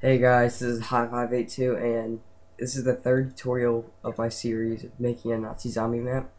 Hey guys, this is High582 and this is the third tutorial of my series of making a Nazi zombie map.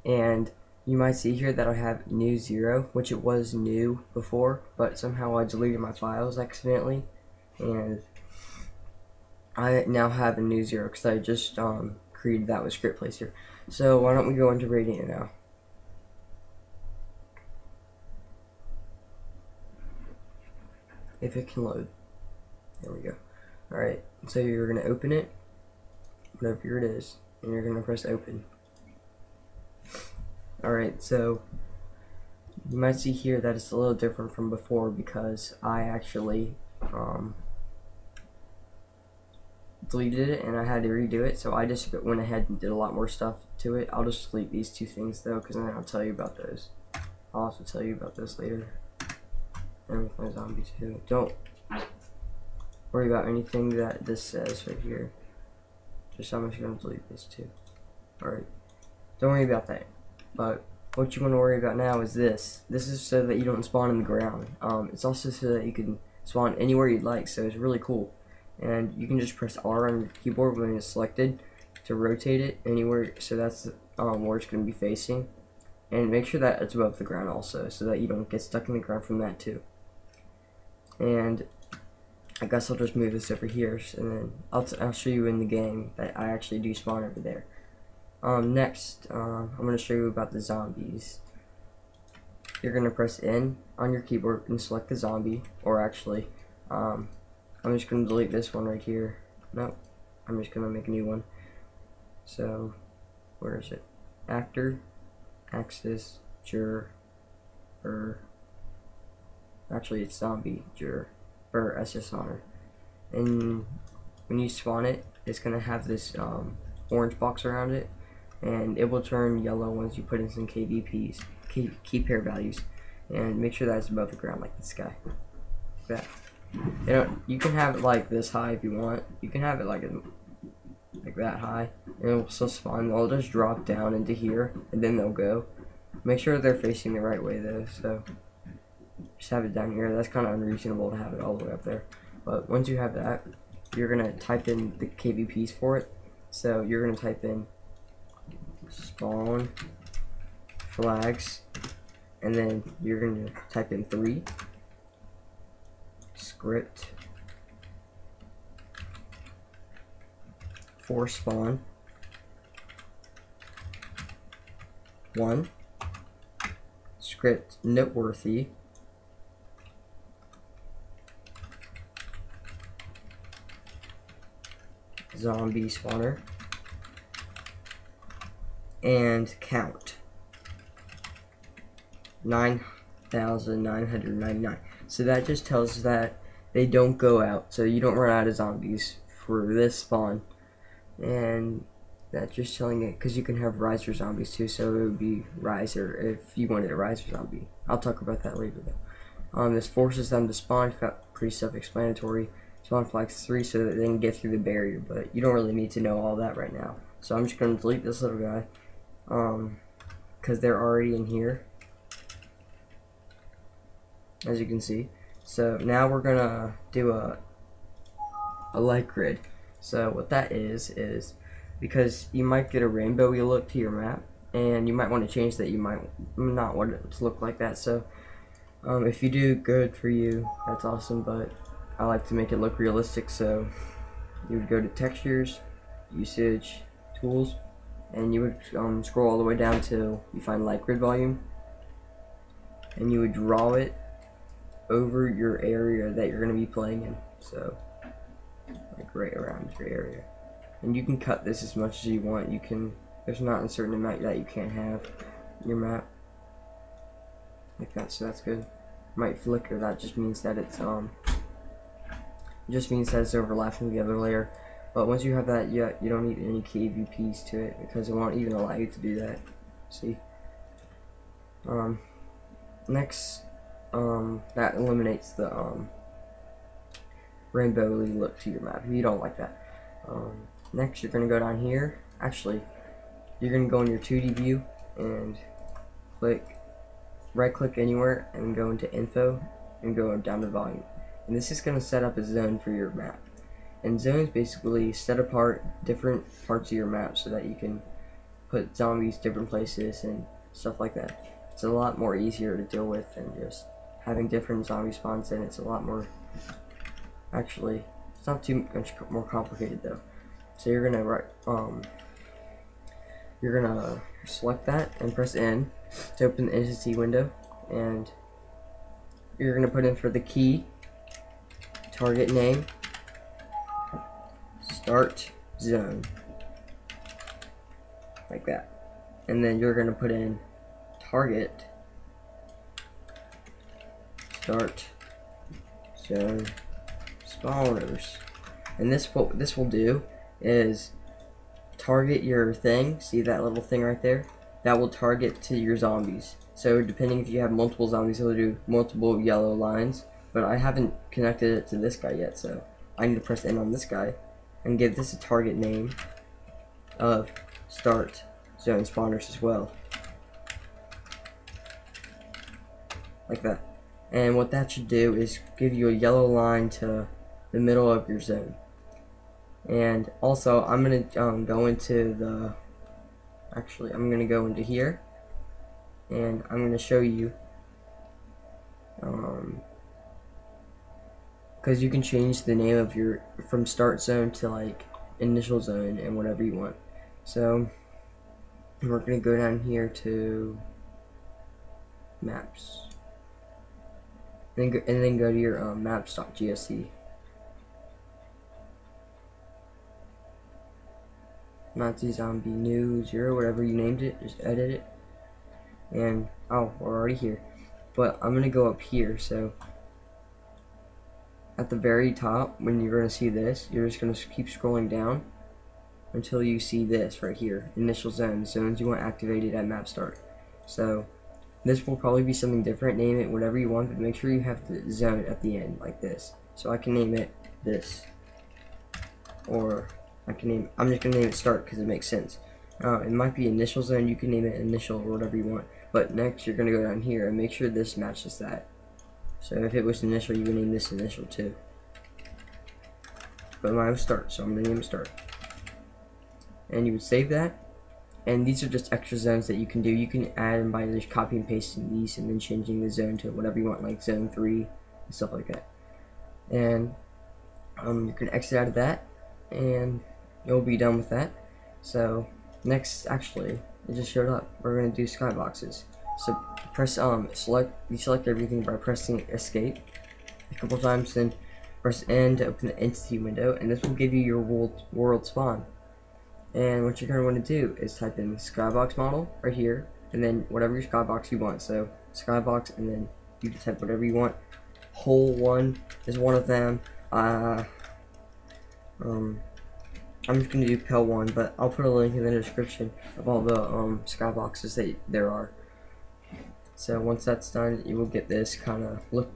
And you might see here that I have new 0, which it was new before, but somehow I deleted my files accidentally. And I now have a new 0 because I just created that with script placer. So why don't we go into Radiant now. If it can load. There we go. Alright, so you're going to open it, whatever it is, and you're going to press open. Alright, so you might see here that it's a little different from before because I actually deleted it and I had to redo it, so I just went ahead and did a lot more stuff to it. I'll just delete these two things though, because then I'll tell you about those. I'll also tell you about this later. And with my zombie too. Don't worry about anything that this says right here. Just I'm just gonna delete this too. Alright. Don't worry about that. But what you want to worry about now is this. This is so that you don't spawn in the ground. It's also so that you can spawn anywhere you'd like, so it's really cool. And you can just press R on your keyboard when it's selected to rotate it anywhere, so that's where it's going to be facing. And make sure that it's above the ground also, so that you don't get stuck in the ground from that too. And I guess I'll just move this over here, and then I'll show you in the game that I actually do spawn over there. Next, I'm going to show you about the zombies. You're going to press N on your keyboard and select the zombie, or actually, I'm just going to delete this one right here. Nope, I'm just going to make a new one. So, where is it? Actor, axis, juror, actually it's zombie, juror, SS honor. And when you spawn it, it's going to have this orange box around it, and it will turn yellow once you put in some KVPs, key pair values, and make sure that it's above the ground like this guy, like that. You can have it like this high if you want. You can have it like that high, and it will still spawn. They'll just drop down into here, and then they'll go. Make sure they're facing the right way though. So just have it down here. That's kind of unreasonable to have it all the way up there. But once you have that, you're gonna type in the KVPs for it. So you're gonna type in spawn flags, and then you're gonna type in 3 script for spawn 1 script noteworthy zombie spawner and count 9,999. So that just tells us that they don't go out, so you don't run out of zombies for this spawn. And that's just telling it, because you can have riser zombies too, so it would be riser if you wanted a riser zombie. I'll talk about that later though. This forces them to spawn, pretty self-explanatory. Spawn flags 3 so that they can get through the barrier, but you don't really need to know all that right now. So I'm just going to delete this little guy, because they're already in here, as you can see. So now we're gonna do a light grid. So what that is because you might get a rainbowy look to your map, and you might want to change that. You might not want it to look like that. So if you do, good for you, that's awesome, but I like to make it look realistic. So you would go to textures, usage, tools, and you would scroll all the way down till you find light grid volume, and you would draw it over your area that you're going to be playing in. So like right around your area, and you can cut this as much as you want. You can, there's not a certain amount that you can't have in your map like that, so that's good. Might flicker, that just means that it's overlapping the other layer. But once you have that, you don't need any KVPs to it, because it won't even allow you to do that. See, next, that eliminates the rainbowy look to your map if you don't like that. Next, you're gonna go down here. Actually, you're gonna go in your 2D view and right click anywhere and go into info and go down to volume. and this is going to set up a zone for your map. And zones basically set apart different parts of your map so that you can put zombies different places and stuff like that. It's a lot more easier to deal with than just having different zombie spawns, and it's a lot more, actually, it's not too much more complicated though. So you're gonna select that and press N to open the entity window, and you're gonna put in for the key, target name, start zone, like that, and then you're gonna put in target start zone spawners, and what this will do is target your thing. See that little thing right there? That will target to your zombies. So depending if you have multiple zombies, it'll do multiple yellow lines, but I haven't connected it to this guy yet, so I need to press N on this guy and give this a target name of start zone spawners as well, like that. And what that should do is give you a yellow line to the middle of your zone. And also, I'm gonna go into the, actually I'm gonna go into here, and I'm gonna show you, because you can change the name of your, from start zone to like initial zone and whatever you want. So we're gonna go down here to maps, and then go to your maps.gsc. Nazi zombie new 0, whatever you named it, just edit it. And oh, we're already here, but I'm gonna go up here. So at the very top, when you're gonna see this, you're just gonna keep scrolling down until you see this right here, initial zones you want activated at map start. So this will probably be something different. Name it whatever you want, but make sure you have the zone at the end like this. So I can name it this, or I'm just gonna name it start because it makes sense. It might be initial zone, you can name it initial or whatever you want. But next you're gonna go down here and make sure this matches that. So if it was initial, you would name this initial too. But mine was start, so I'm gonna name it start. And you would save that. And these are just extra zones that you can do. You can add them by just copy and pasting these and then changing the zone to whatever you want, like zone 3 and stuff like that. And you can exit out of that, and you'll be done with that. So next, actually, it just showed up. We're gonna do skyboxes. So press select everything by pressing escape a couple times, then press N to open the entity window, and this will give you your world spawn. And what you're gonna want to do is type in skybox model right here, and then whatever your skybox you want. So skybox, and then you can type whatever you want. Hole 1 is one of them. I'm just going to do Pel 1, but I'll put a link in the description of all the skyboxes that there are. So once that's done, you will get this kind of look.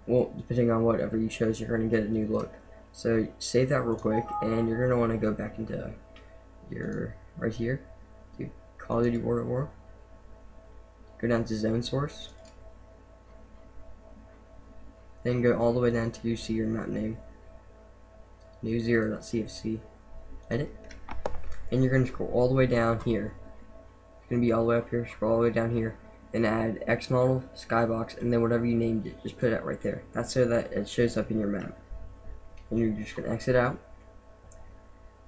Well, depending on whatever you chose, you're going to get a new look. So save that real quick, and you're going to want to go back into your, right here, to Call of Duty World at War. Go down to Zone Source. Then go all the way down to see your map name. New 0.cfc. Edit, and you're going to scroll all the way down here. It's going to be all the way up here. Scroll all the way down here and add X model, skybox, and then whatever you named it, just put it right there. That's so that it shows up in your map. And you're just going to exit out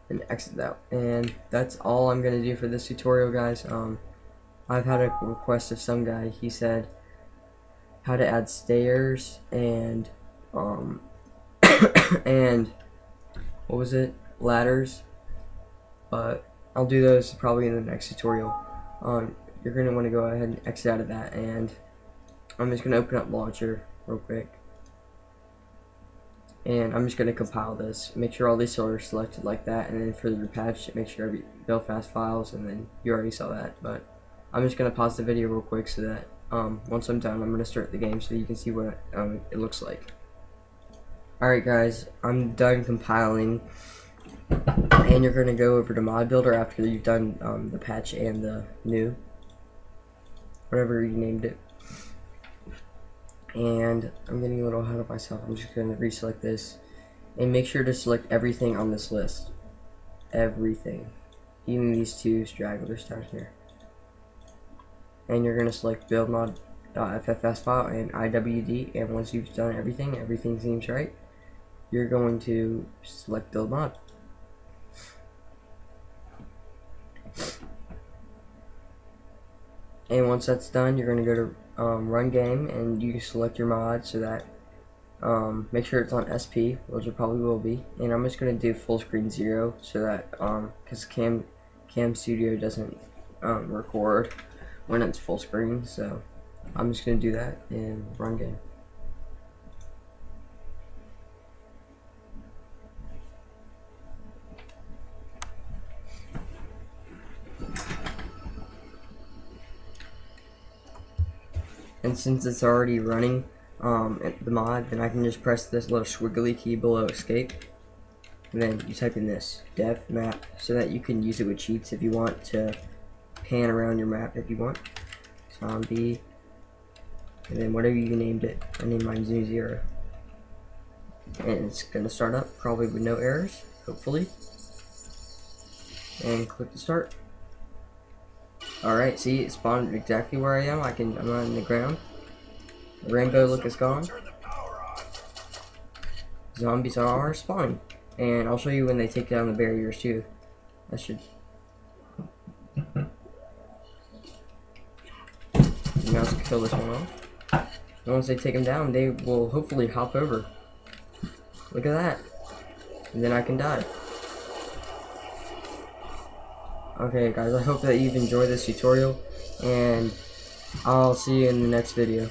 and exit out. And that's all I'm going to do for this tutorial, guys. I've had a request of some guy. He said how to add stairs and and what was it? Ladders. But I'll do those probably in the next tutorial. You're going to want to go ahead and exit out of that, and I'm just going to open up Launcher real quick, and I'm just going to compile this, make sure all these are selected like that, and then for the patch, make sure every Belfast files, and then you already saw that. But I'm just going to pause the video real quick so that once I'm done, I'm going to start the game so that you can see what it looks like. Alright guys, I'm done compiling. And you're going to go over to Mod Builder after you've done the patch and the new, whatever you named it. And I'm getting a little ahead of myself. I'm just going to reselect this. And make sure to select everything on this list. Everything. Even these two stragglers down here. And you're going to select build mod.ffs file and IWD. And once you've done everything, everything seems right, you're going to select build mod. And once that's done, you're going to go to run game, and you can select your mod so that make sure it's on SP, which it probably will be. And I'm just going to do full screen 0 so that because Cam Studio doesn't record when it's full screen, so I'm just going to do that in run game. And since it's already running the mod, then I can just press this little squiggly key below escape, and then you type in this dev map so that you can use it with cheats if you want to pan around your map if you want. Zombie, and then whatever you named it. I named mine Zoo 0. And it's gonna start up probably with no errors, hopefully. And click to start. Alright, see, it spawned exactly where I am. I'm on the ground. The rainbow look is gone. Zombies are spawning. And I'll show you when they take down the barriers too. I should. Now let's kill this one off. And once they take them down, they will hopefully hop over. Look at that. And then I can die. Okay guys, I hope that you've enjoyed this tutorial, and I'll see you in the next video.